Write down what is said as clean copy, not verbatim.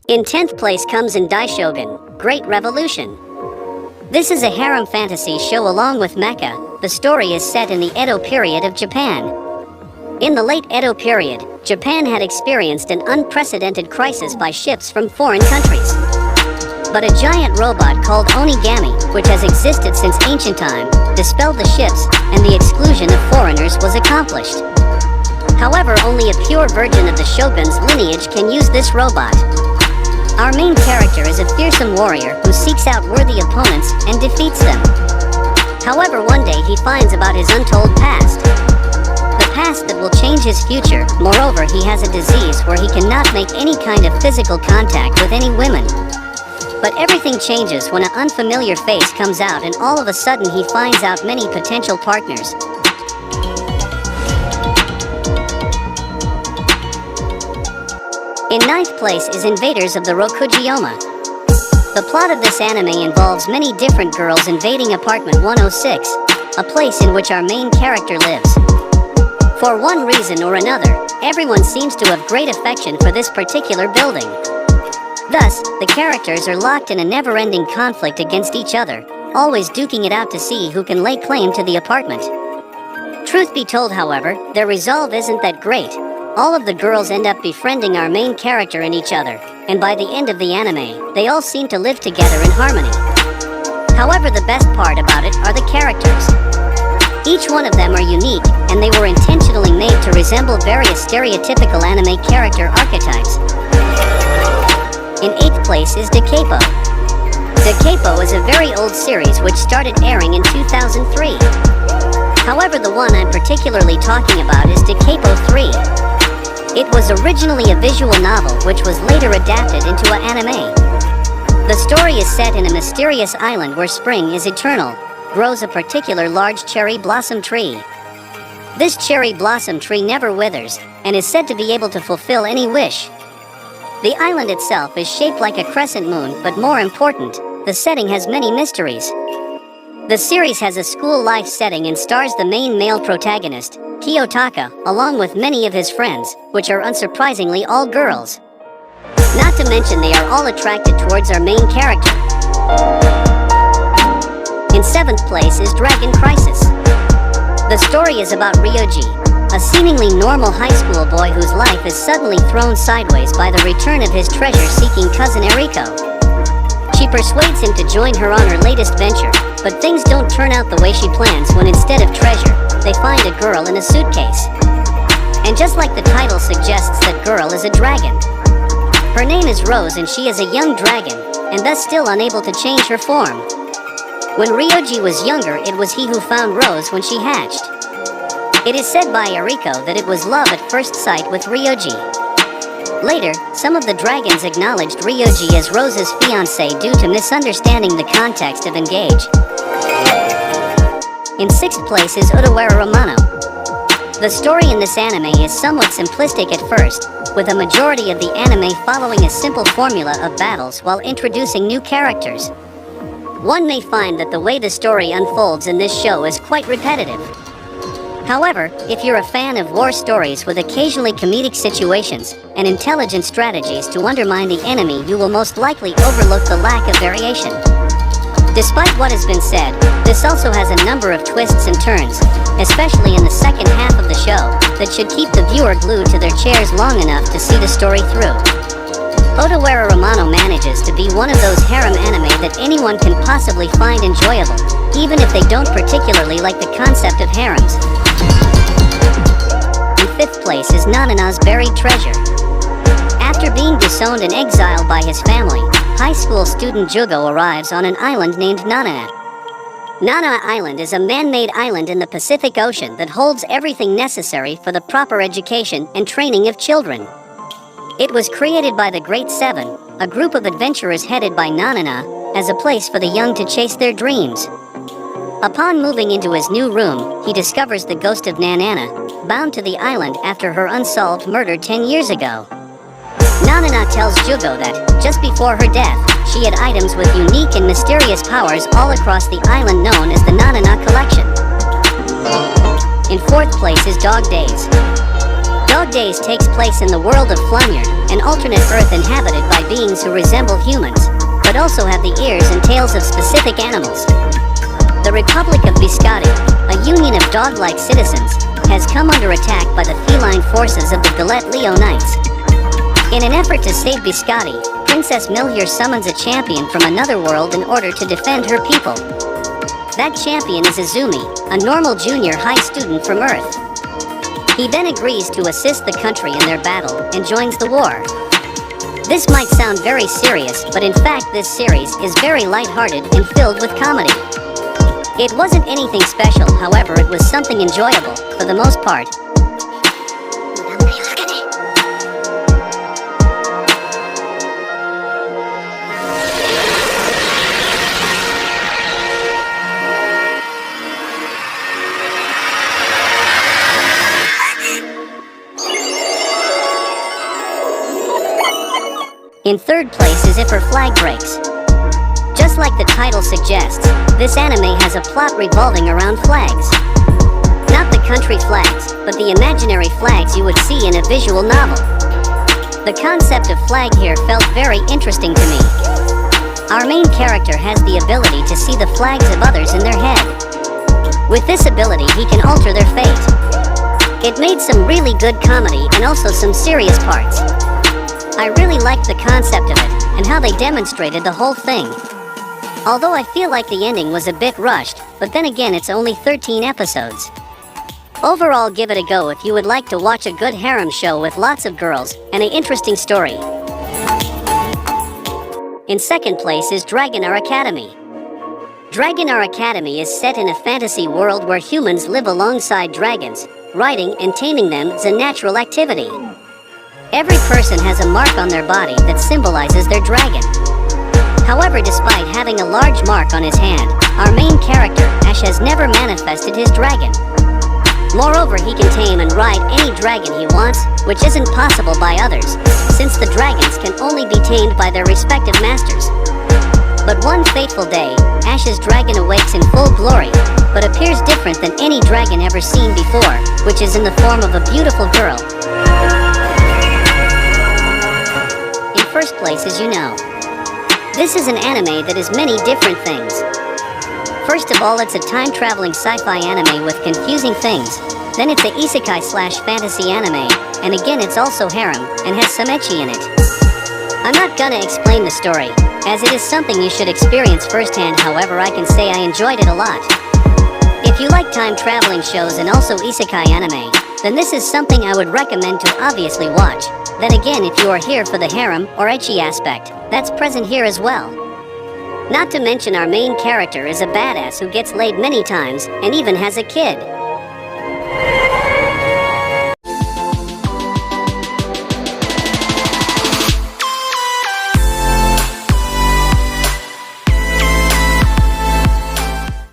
In 10th place comes in Daishogun, Great Revolution. This is a harem fantasy show along with mecha. The story is set in the Edo period of Japan. In the late Edo period, Japan had experienced an unprecedented crisis by ships from foreign countries. But a giant robot called Onigami, which has existed since ancient time, dispelled the ships, and the exclusion of foreigners was accomplished. However, only a pure virgin of the shogun's lineage can use this robot. Our main character is a fearsome warrior who seeks out worthy opponents and defeats them. However, one day he finds about his untold past. The past that will change his future. Moreover, he has a disease where he cannot make any kind of physical contact with any women. But everything changes when an unfamiliar face comes out, and all of a sudden he finds out many potential partners. In 9th place is Invaders of the Rokujiyama. The plot of this anime involves many different girls invading apartment 106, a place in which our main character lives. For one reason or another, everyone seems to have great affection for this particular building. Thus, the characters are locked in a never-ending conflict against each other, always duking it out to see who can lay claim to the apartment. Truth be told, however, their resolve isn't that great. All of the girls end up befriending our main character and each other, and by the end of the anime, they all seem to live together in harmony. However, the best part about it are the characters. Each one of them are unique, and they were intentionally made to resemble various stereotypical anime character archetypes. In 8th place is Decapo. Decapo is a very old series which started airing in 2003. However, the one I'm particularly talking about is Decapo 3. It was originally a visual novel which was later adapted into an anime. The story is set in a mysterious island where spring is eternal, grows a particular large cherry blossom tree. This cherry blossom tree never withers, and is said to be able to fulfill any wish. The island itself is shaped like a crescent moon, but more important, the setting has many mysteries. The series has a school life setting and stars the main male protagonist, Kiyotaka, along with many of his friends, which are unsurprisingly all girls. Not to mention they are all attracted towards our main character. In 7th place is Dragon Crisis. The story is about Ryoji, a seemingly normal high school boy whose life is suddenly thrown sideways by the return of his treasure-seeking cousin Eriko. She persuades him to join her on her latest venture, but things don't turn out the way she plans when instead of treasure, they find a girl in a suitcase. And just like the title suggests, that girl is a dragon. Her name is Rose and she is a young dragon, and thus still unable to change her form. When Ryoji was younger, it was he who found Rose when she hatched. It is said by Eriko that it was love at first sight with Ryoji. Later, some of the dragons acknowledged Ryoji as Rose's fiancé due to misunderstanding the context of engage. In 6th place is Odawara Romano. The story in this anime is somewhat simplistic at first, with a majority of the anime following a simple formula of battles while introducing new characters. One may find that the way the story unfolds in this show is quite repetitive. However, if you're a fan of war stories with occasionally comedic situations and intelligent strategies to undermine the enemy, you will most likely overlook the lack of variation. Despite what has been said, this also has a number of twists and turns, especially in the second half of the show, that should keep the viewer glued to their chairs long enough to see the story through. Odawara Romano manages to be one of those harem anime that anyone can possibly find enjoyable, even if they don't particularly like the concept of harems. In 5th place is Nanana's Buried Treasure. After being disowned and exiled by his family, high school student Jugo arrives on an island named Nanana. Nanana Island is a man-made island in the Pacific Ocean that holds everything necessary for the proper education and training of children. It was created by the Great Seven, a group of adventurers headed by Nanana, as a place for the young to chase their dreams. Upon moving into his new room, he discovers the ghost of Nanana, bound to the island after her unsolved murder 10 years ago. Nanana tells Jugo that, just before her death, she had items with unique and mysterious powers all across the island known as the Nanana Collection. In 4th place is Dog Days. Dog Days takes place in the world of Flanyard, an alternate Earth inhabited by beings who resemble humans, but also have the ears and tails of specific animals. The Republic of Biscotti, a union of dog-like citizens, has come under attack by the feline forces of the Galette Leo Knights. In an effort to save Biscotti, Princess Milhier summons a champion from another world in order to defend her people. That champion is Izumi, a normal junior high student from Earth. He then agrees to assist the country in their battle and joins the war. This might sound very serious, but in fact this series is very lighthearted and filled with comedy. It wasn't anything special, however it was something enjoyable, for the most part. In third place is If Her Flag Breaks. Just like the title suggests, this anime has a plot revolving around flags. Not the country flags, but the imaginary flags you would see in a visual novel. The concept of flag here felt very interesting to me. Our main character has the ability to see the flags of others in their head. With this ability he can alter their fate. It made some really good comedy and also some serious parts. I really liked the concept of it, and how they demonstrated the whole thing. Although I feel like the ending was a bit rushed, but then again it's only 13 episodes. Overall, give it a go if you would like to watch a good harem show with lots of girls, and an interesting story. In second place is Dragonar Academy. Dragonar Academy is set in a fantasy world where humans live alongside dragons. Riding and taming them is a natural activity. Every person has a mark on their body that symbolizes their dragon. However, despite having a large mark on his hand, our main character, Ash, has never manifested his dragon. Moreover, he can tame and ride any dragon he wants, which isn't possible by others, since the dragons can only be tamed by their respective masters. But one fateful day, Ash's dragon awakes in full glory, but appears different than any dragon ever seen before, which is in the form of a beautiful girl. First place, as you know. This is an anime that is many different things. First of all, it's a time-traveling sci-fi anime with confusing things. Then it's a isekai/fantasy anime, and again it's also harem, and has some ecchi in it. I'm not gonna explain the story, as it is something you should experience firsthand. However, I can say I enjoyed it a lot. If you like time-traveling shows and also isekai anime, then this is something I would recommend to obviously watch. Then again, if you are here for the harem or ecchi aspect, that's present here as well. Not to mention our main character is a badass who gets laid many times and even has a kid.